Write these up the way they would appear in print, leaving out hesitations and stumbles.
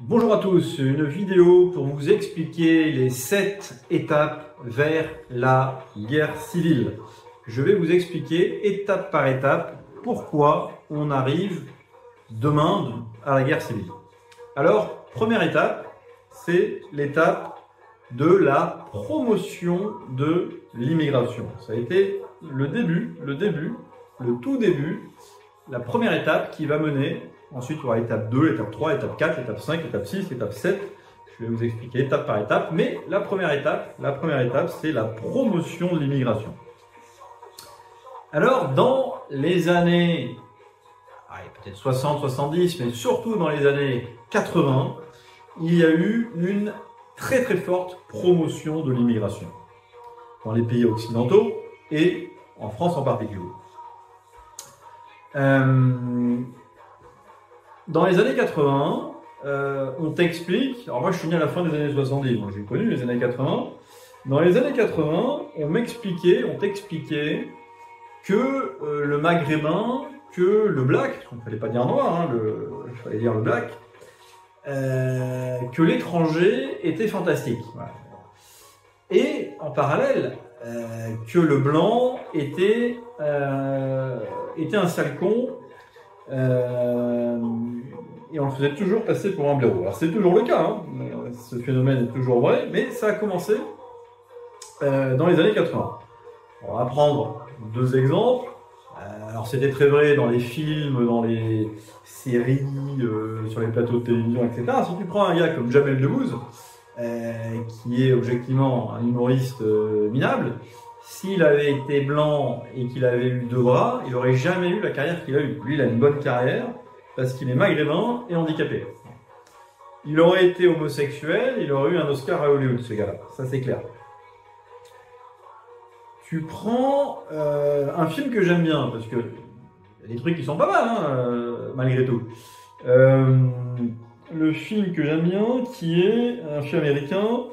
Bonjour à tous, une vidéo pour vous expliquer les 7 étapes vers la guerre civile. Je vais vous expliquer étape par étape pourquoi on arrive demain à la guerre civile. Alors, première étape, c'est l'étape de la promotion de l'immigration. Ça a été le tout début, la première étape qui va mener. Ensuite, il y aura étape 2, étape 3, étape 4, étape 5, étape 6, étape 7. Je vais vous expliquer étape par étape. Mais la première étape, c'est la promotion de l'immigration. Alors, dans les années, peut-être 60, 70, mais surtout dans les années 80, il y a eu une très très forte promotion de l'immigration. Dans les pays occidentaux et en France en particulier. Dans les années 80, on t'explique, alors moi je suis né à la fin des années 70, donc j'ai connu les années 80. Dans les années 80, on t'expliquait que le maghrébin, que le black, parce qu'on ne fallait pas dire noir, il fallait dire le black, que l'étranger était fantastique. Voilà. Et en parallèle, que le blanc était un sale con, et on le faisait toujours passer pour un blaireau. Alors c'est toujours le cas, ce phénomène est toujours vrai, mais ça a commencé dans les années 80. On va prendre deux exemples. Alors c'était très vrai dans les films, dans les séries, sur les plateaux de télévision, etc. Si tu prends un gars comme Jamel Debbouze, qui est objectivement un humoriste minable, s'il avait été blanc et qu'il avait eu deux bras, il n'aurait jamais eu la carrière qu'il a eue. Lui, il a une bonne carrière parce qu'il est maghrébin et handicapé. Il aurait été homosexuel, il aurait eu un Oscar à Hollywood, ce gars-là. Ça, c'est clair. Tu prends un film que j'aime bien, parce que y a des trucs qui sont pas mal, malgré tout. Le film que j'aime bien, qui est un film américain,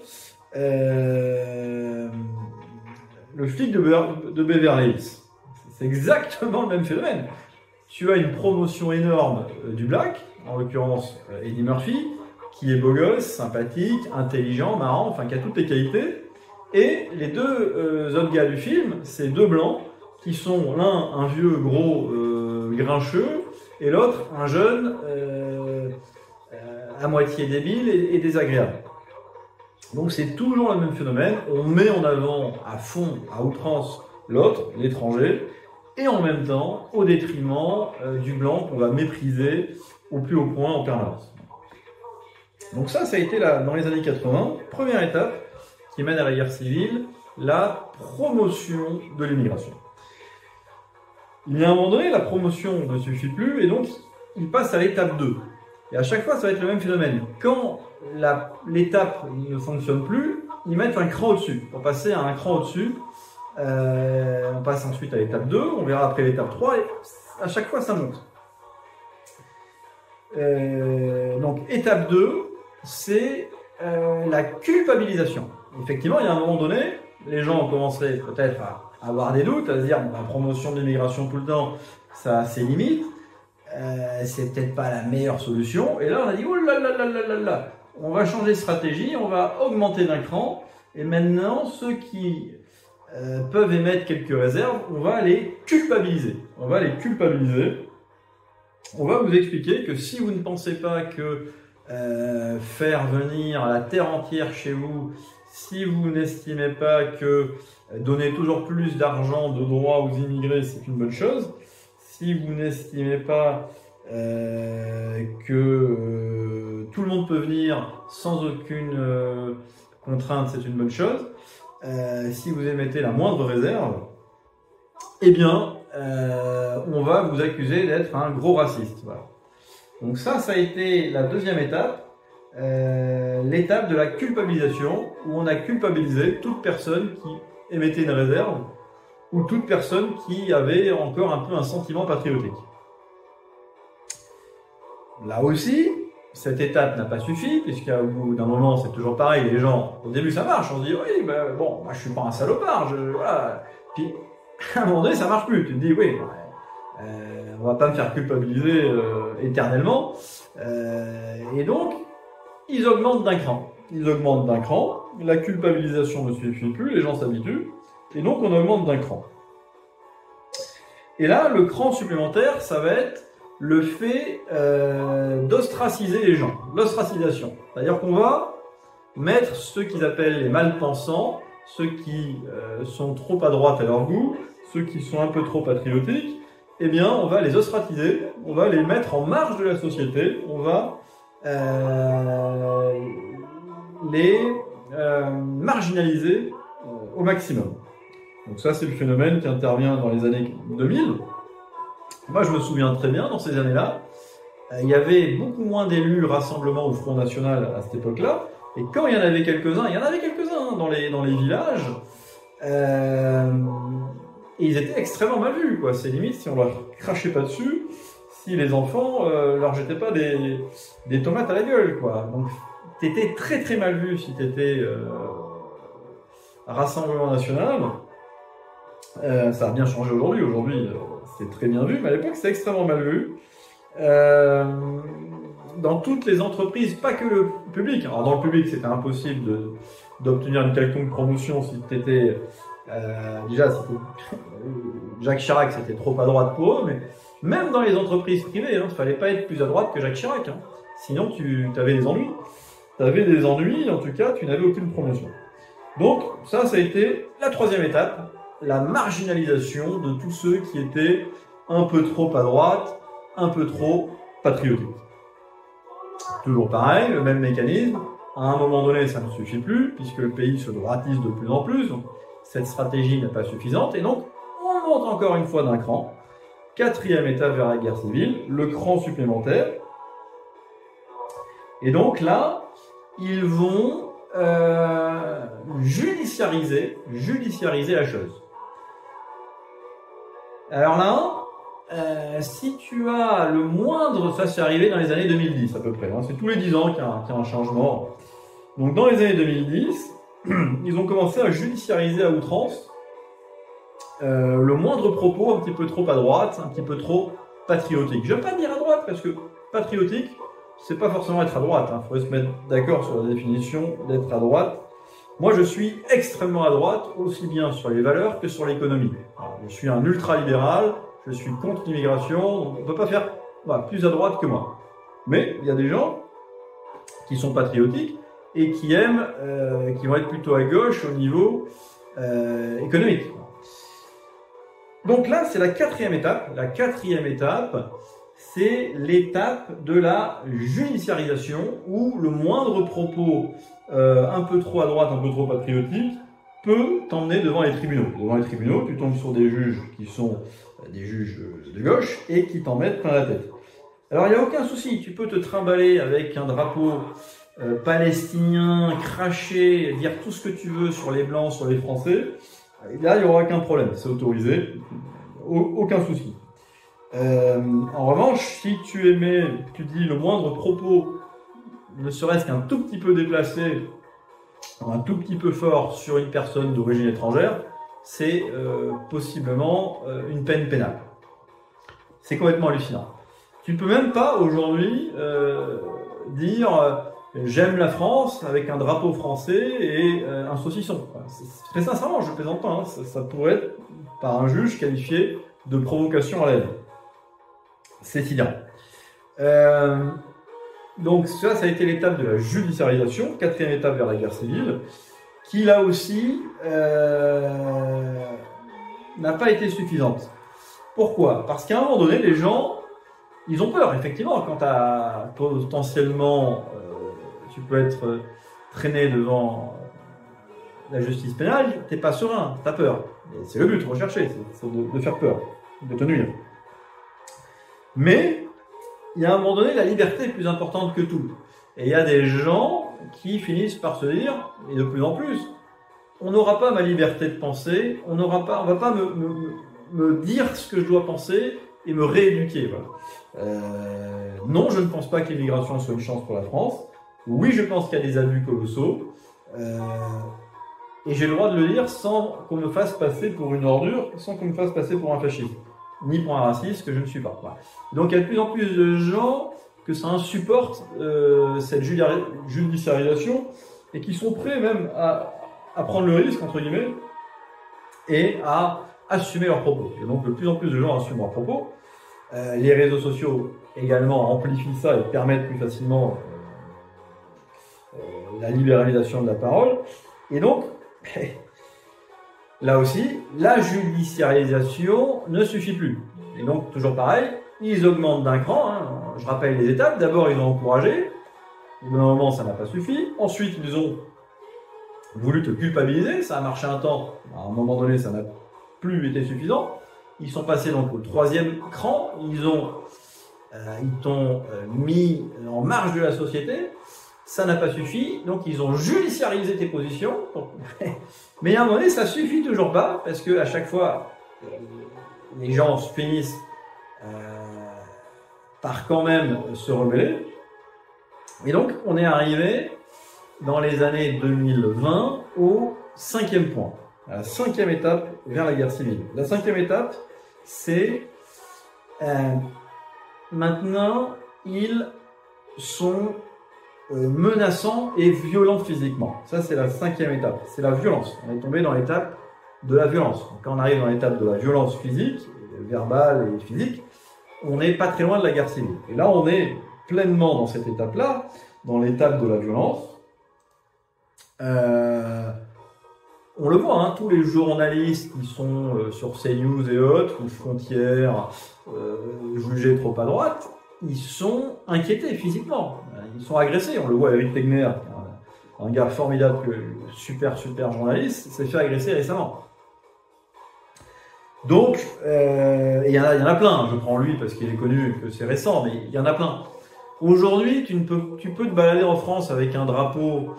Le flic de Beverly Hills. C'est exactement le même phénomène. Tu as une promotion énorme du black, en l'occurrence Eddie Murphy, qui est beau gosse, sympathique, intelligent, marrant, enfin qui a toutes les qualités. Et les deux autres gars du film, c'est deux blancs, qui sont l'un un vieux gros grincheux, et l'autre un jeune à moitié débile et désagréable. Donc c'est toujours le même phénomène, on met en avant à fond, à outrance, l'autre, l'étranger, et en même temps, au détriment du blanc qu'on va mépriser au plus haut point en permanence. Donc ça a été dans les années 80, première étape qui mène à la guerre civile, la promotion de l'immigration. Il y a un moment donné, la promotion ne suffit plus, et donc il passe à l'étape 2. Et à chaque fois, ça va être le même phénomène. Quand l'étape ne fonctionne plus, ils mettent un cran au-dessus. Pour passer à un cran au-dessus, on passe ensuite à l'étape 2, on verra après l'étape 3, et à chaque fois, ça monte. Donc, étape 2, c'est la culpabilisation. Effectivement, il y a un moment donné, les gens ont commencé peut-être à avoir des doutes, à se dire, la promotion de l'immigration tout le temps, ça a ses limites. C'est peut-être pas la meilleure solution. Et là, on a dit, oh là là là là là là, on va changer de stratégie, on va augmenter d'un cran. Et maintenant, ceux qui peuvent émettre quelques réserves, on va les culpabiliser. On va vous expliquer que si vous ne pensez pas que faire venir la terre entière chez vous, si vous n'estimez pas que donner toujours plus d'argent, de droits aux immigrés, c'est une bonne chose, si vous n'estimez pas que tout le monde peut venir sans aucune contrainte, c'est une bonne chose, si vous émettez la moindre réserve, eh bien, on va vous accuser d'être un gros raciste. Voilà. Donc ça a été la deuxième étape, l'étape de la culpabilisation, où on a culpabilisé toute personne qui émettait une réserve, ou toute personne qui avait encore un peu un sentiment patriotique. Là aussi, cette étape n'a pas suffi, puisqu'au bout d'un moment, c'est toujours pareil, les gens, au début ça marche, on se dit, oui, bon, moi je suis pas un salopard, voilà. Puis, à un moment donné, ça marche plus, tu te dis, oui, on va pas me faire culpabiliser éternellement, et donc, ils augmentent d'un cran. Ils augmentent d'un cran, la culpabilisation ne suffit plus, les gens s'habituent, et donc on augmente d'un cran. Et là, le cran supplémentaire, ça va être le fait d'ostraciser les gens, l'ostracisation. C'est-à-dire qu'on va mettre ceux qu'ils appellent les malpensants, ceux qui sont trop à droite à leur goût, ceux qui sont un peu trop patriotiques, eh bien, on va les ostraciser, on va les mettre en marge de la société, on va les marginaliser au maximum. Donc ça, c'est le phénomène qui intervient dans les années 2000. Moi, je me souviens très bien, dans ces années-là, il y avait beaucoup moins d'élus rassemblement au Front National à cette époque-là, et quand il y en avait quelques-uns, dans les villages, et ils étaient extrêmement mal vus, quoi. C'est limite si on leur crachait pas dessus, si les enfants leur jetaient pas des tomates à la gueule, quoi. Donc, t'étais très très mal vu si t'étais Rassemblement National. Ça a bien changé aujourd'hui. Aujourd'hui, c'est très bien vu, mais à l'époque, c'était extrêmement mal vu. Dans toutes les entreprises, pas que le public. Alors, dans le public, c'était impossible d'obtenir une quelconque promotion si tu étais. Déjà, Jacques Chirac, c'était trop à droite pour eux, mais même dans les entreprises privées, il ne fallait pas être plus à droite que Jacques Chirac. Hein. Sinon, tu avais des ennuis. Tu avais des ennuis, en tout cas, tu n'avais aucune promotion. Donc, ça a été la troisième étape, la marginalisation de tous ceux qui étaient un peu trop à droite, un peu trop patriotiques. Toujours pareil, le même mécanisme. À un moment donné, ça ne suffit plus, puisque le pays se droitise de plus en plus. Donc, cette stratégie n'est pas suffisante. Et donc, on monte encore une fois d'un cran. Quatrième étape vers la guerre civile, le cran supplémentaire. Et donc là, ils vont judiciariser la chose. Alors là, si tu as le moindre, ça c'est arrivé dans les années 2010 à peu près, hein, c'est tous les 10 ans qu'il y a un changement. Donc dans les années 2010, ils ont commencé à judiciariser à outrance le moindre propos un petit peu trop à droite, un petit peu trop patriotique. Je ne vais pas dire à droite parce que patriotique, c'est pas forcément être à droite. Il faudrait se mettre d'accord sur la définition d'être à droite. Moi, je suis extrêmement à droite, aussi bien sur les valeurs que sur l'économie. Je suis un ultra-libéral, je suis contre l'immigration, donc on ne peut pas faire plus à droite que moi. Mais il y a des gens qui sont patriotiques et qui aiment, qui vont être plutôt à gauche au niveau économique. Donc là, c'est la quatrième étape. La quatrième étape, c'est l'étape de la judiciarisation où le moindre propos un peu trop à droite, un peu trop patriotique peut t'emmener devant les tribunaux. Devant les tribunaux, tu tombes sur des juges qui sont des juges de gauche et qui t'en mettent plein la tête. Alors il n'y a aucun souci, tu peux te trimballer avec un drapeau palestinien, cracher, dire tout ce que tu veux sur les blancs, sur les français. Et là, il n'y aura aucun problème, c'est autorisé, aucun souci. En revanche, si tu dis le moindre propos, ne serait-ce qu'un tout petit peu déplacé, un tout petit peu fort sur une personne d'origine étrangère, c'est possiblement une peine pénale. C'est complètement hallucinant. Tu ne peux même pas aujourd'hui dire j'aime la France avec un drapeau français et un saucisson. Très sincèrement, je ne plaisante pas, hein, ça pourrait être par un juge qualifié de provocation à la haine. C'est sidérant. Donc ça a été l'étape de la judiciarisation, quatrième étape vers la guerre civile, qui là aussi n'a pas été suffisante. Pourquoi ? Parce qu'à un moment donné, les gens, ils ont peur, effectivement, quand potentiellement tu peux être traîné devant la justice pénale, t'es pas serein, t'as peur. Et c'est le but recherché, c'est de faire peur, de te nuire. Mais il y a un moment donné, la liberté est plus importante que tout. Et il y a des gens qui finissent par se dire, et de plus en plus, on n'aura pas ma liberté de penser, on va pas me dire ce que je dois penser et me rééduquer. Voilà. Non, je ne pense pas que l'immigration soit une chance pour la France. Oui, je pense qu'il y a des abus colossaux. Et j'ai le droit de le dire sans qu'on me fasse passer pour une ordure, sans qu'on me fasse passer pour un fasciste, ni pour un raciste que je ne suis pas. Voilà. Donc il y a de plus en plus de gens que ça insupporte cette judiciarisation et qui sont prêts même à prendre le risque, entre guillemets, et à assumer leurs propos. Et donc de plus en plus de gens assument leurs propos. Les réseaux sociaux également amplifient ça et permettent plus facilement la libéralisation de la parole. Et donc, là aussi, la judiciarisation ne suffit plus. Et donc, toujours pareil, ils augmentent d'un cran. Hein. Je rappelle les étapes. D'abord, ils ont encouragé. Au bout d'un moment, ça n'a pas suffi. Ensuite, ils ont voulu te culpabiliser. Ça a marché un temps. À un moment donné, ça n'a plus été suffisant. Ils sont passés donc au troisième cran. Ils t'ont mis en marge de la société. Ça n'a pas suffi. Donc, ils ont judiciarisé tes positions. Mais à un moment donné, ça suffit toujours pas. Parce que à chaque fois, les gens finissent par quand même se rebeller. Et donc, on est arrivé dans les années 2020 au cinquième point, à la cinquième étape vers la guerre civile. La cinquième étape, c'est maintenant, ils sont menaçants et violents physiquement. Ça, c'est la cinquième étape. C'est la violence. On est tombé dans l'étape de la violence. Donc, quand on arrive dans l'étape de la violence physique, verbale et physique, on n'est pas très loin de la guerre civile. Et là, on est pleinement dans cette étape-là, dans l'étape de la violence. On le voit, hein, tous les journalistes qui sont sur CNews et autres, ou Frontières, jugés trop à droite, ils sont inquiétés physiquement. Ils sont agressés. On le voit, Eric Tegner, un gars formidable, super journaliste, s'est fait agresser récemment. Donc, il y en a plein. Je prends lui parce qu'il est connu, que c'est récent, mais il y en a plein. Aujourd'hui, tu peux te balader en France avec un drapeau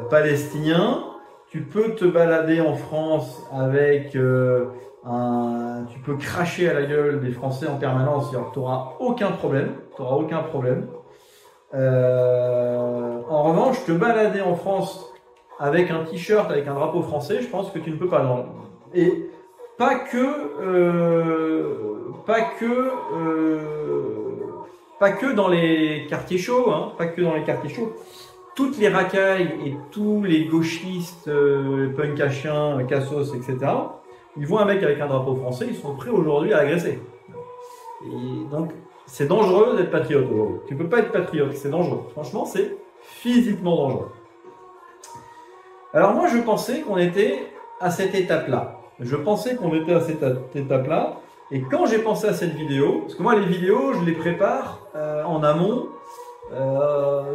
palestinien. Tu peux te balader en France avec tu peux cracher à la gueule des Français en permanence. Tu n'auras aucun problème. En revanche, te balader en France avec un t-shirt avec un drapeau français, je pense que tu ne peux pas. Non. Et pas que dans les quartiers chauds, hein, pas que dans les quartiers chauds. Toutes les racailles et tous les gauchistes, punk à chien, cassos, etc., ils voient un mec avec un drapeau français, ils sont prêts aujourd'hui à agresser. Et donc, c'est dangereux d'être patriote aujourd'hui. Tu peux pas être patriote, c'est dangereux. Franchement, c'est physiquement dangereux. Alors moi, je pensais qu'on était à cette étape-là. Et quand j'ai pensé à cette vidéo, parce que moi, les vidéos, je les prépare en amont.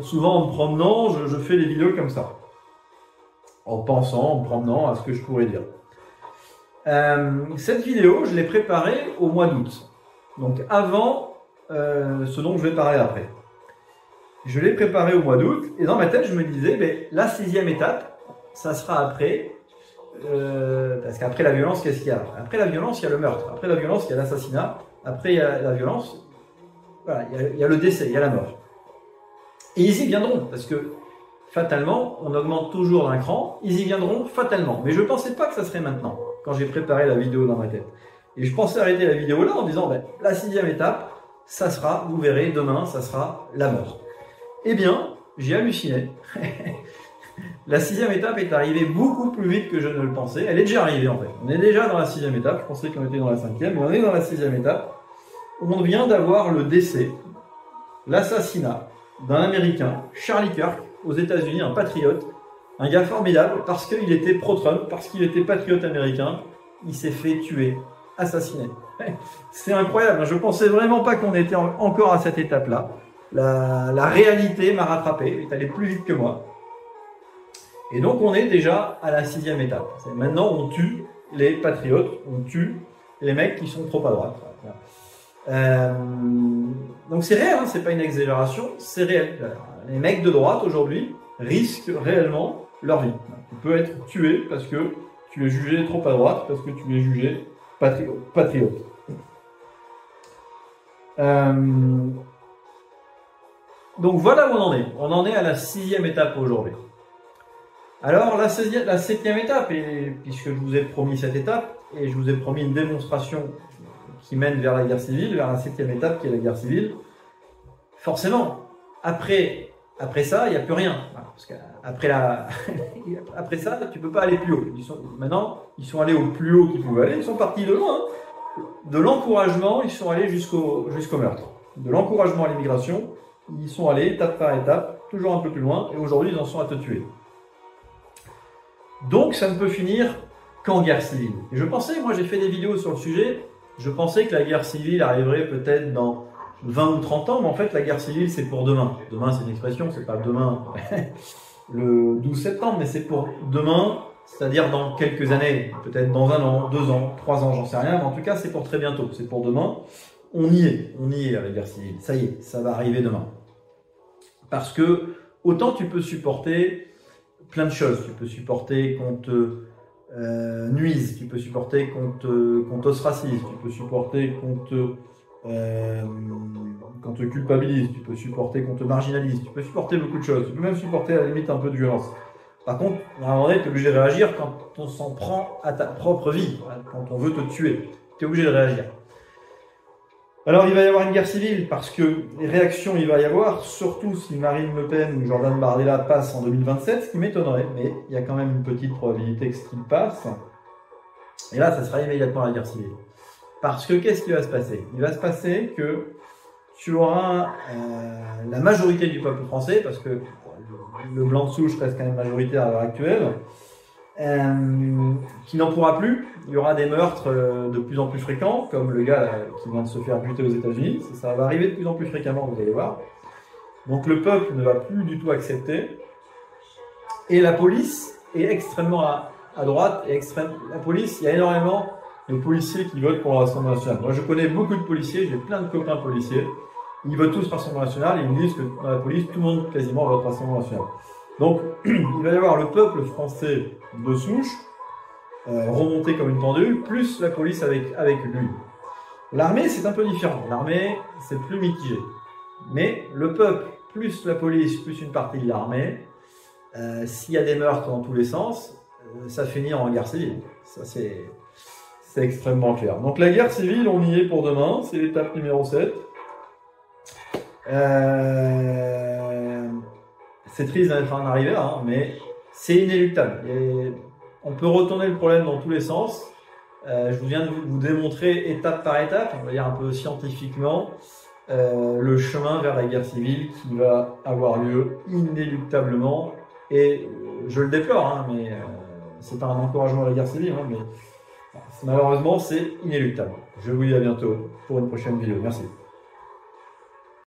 Souvent en me promenant, je fais les vidéos comme ça. En me promenant à ce que je pourrais dire. Cette vidéo, je l'ai préparée au mois d'août. Donc avant ce dont je vais parler après. Je l'ai préparée au mois d'août et dans ma tête, je me disais, mais la sixième étape, ça sera après. Parce qu'après la violence, qu'est-ce qu'il y a? Après la violence, il y a le meurtre. Après la violence, il y a l'assassinat. Après il y a la violence, voilà, il y a le décès, il y a la mort. Et ils y viendront, parce que fatalement, on augmente toujours d'un cran, ils y viendront fatalement. Mais je ne pensais pas que ça serait maintenant, quand j'ai préparé la vidéo dans ma tête. Et je pensais arrêter la vidéo là en disant, ben, la sixième étape, ça sera, vous verrez, demain, ça sera la mort. Eh bien, j'ai halluciné. La sixième étape est arrivée beaucoup plus vite que je ne le pensais. Elle est déjà arrivée en fait. On est déjà dans la sixième étape. Je pensais qu'on était dans la cinquième, mais on est dans la sixième étape. On vient d'avoir le décès, l'assassinat d'un Américain, Charlie Kirk, aux États-Unis, un patriote, un gars formidable, parce qu'il était pro-Trump, parce qu'il était patriote américain. Il s'est fait tuer, assassiné. C'est incroyable. Je pensais vraiment pas qu'on était encore à cette étape-là. La réalité m'a rattrapé, est allée plus vite que moi. Et donc on est déjà à la sixième étape. Maintenant on tue les patriotes, on tue les mecs qui sont trop à droite. Donc c'est réel, hein, c'est pas une exagération, c'est réel. Les mecs de droite aujourd'hui risquent réellement leur vie. Tu peux être tué parce que tu es jugé trop à droite, parce que tu es jugé patriote. Donc voilà où on en est. On en est à la sixième étape aujourd'hui. Alors la septième étape, et puisque je vous ai promis cette étape, et je vous ai promis une démonstration qui mène vers la guerre civile, vers la septième étape qui est la guerre civile, forcément, après ça, il n'y a plus rien. Parce qu'après après ça, tu ne peux pas aller plus haut. Maintenant, ils sont allés au plus haut qu'ils pouvaient aller. Ils sont partis de loin. De l'encouragement, ils sont allés jusqu'au meurtre. De l'encouragement à l'immigration, ils sont allés étape par étape, toujours un peu plus loin, et aujourd'hui, ils en sont à te tuer. Donc, ça ne peut finir qu'en guerre civile. Et je pensais, moi j'ai fait des vidéos sur le sujet, je pensais que la guerre civile arriverait peut-être dans 20 ou 30 ans, mais en fait, la guerre civile, c'est pour demain. Demain, c'est une expression, c'est pas demain le 12 septembre, mais c'est pour demain, c'est-à-dire dans quelques années, peut-être dans 1 an, 2 ans, 3 ans, j'en sais rien, mais en tout cas, c'est pour très bientôt, c'est pour demain. On y est à la guerre civile, ça y est, ça va arriver demain. Parce que, autant tu peux supporter plein de choses, tu peux supporter qu'on te nuise, tu peux supporter qu'on t'ostracise, tu peux supporter qu'on te culpabilise, tu peux supporter qu'on te marginalise, tu peux supporter beaucoup de choses, tu peux même supporter à la limite un peu de violence. Par contre, à un moment donné, tu es obligé de réagir quand on s'en prend à ta propre vie, quand on veut te tuer. Tu es obligé de réagir. Alors, il va y avoir une guerre civile parce que les réactions, il va y avoir, surtout si Marine Le Pen ou Jordan Bardella passent en 2027, ce qui m'étonnerait, mais il y a quand même une petite probabilité que ce qu'il passe. Et là, ça sera immédiatement la guerre civile. Parce que qu'est-ce qui va se passer? Il va se passer que tu auras la majorité du peuple français, parce que le blanc de souche reste quand même majoritaire à l'heure actuelle, qui n'en pourra plus. Il y aura des meurtres de plus en plus fréquents, comme le gars là, qui vient de se faire buter aux États-Unis. Ça va arriver de plus en plus fréquemment, vous allez voir. Donc le peuple ne va plus du tout accepter. Et la police est extrêmement à droite. La police, il y a énormément de policiers qui votent pour le Rassemblement national. Moi, je connais beaucoup de policiers, j'ai plein de copains policiers. Ils votent tous Rassemblement national et ils me disent que dans la police, tout le monde quasiment vote Rassemblement national. Donc, il va y avoir le peuple français de souche, remonté comme une pendule, plus la police avec lui. L'armée, c'est un peu différent. L'armée, c'est plus mitigé. Mais le peuple, plus la police, plus une partie de l'armée, s'il y a des meurtres dans tous les sens, ça finit en guerre civile. Ça, c'est extrêmement clair. Donc la guerre civile, on y est pour demain. C'est l'étape numéro 7. C'est triste d'en arriver là, hein, mais c'est inéluctable. On peut retourner le problème dans tous les sens. Je viens de vous démontrer étape par étape, on va dire un peu scientifiquement, le chemin vers la guerre civile qui va avoir lieu inéluctablement. Et je le déplore, hein, mais c'est pas un encouragement à la guerre civile, hein, mais malheureusement c'est inéluctable. Je vous dis à bientôt pour une prochaine vidéo. Merci.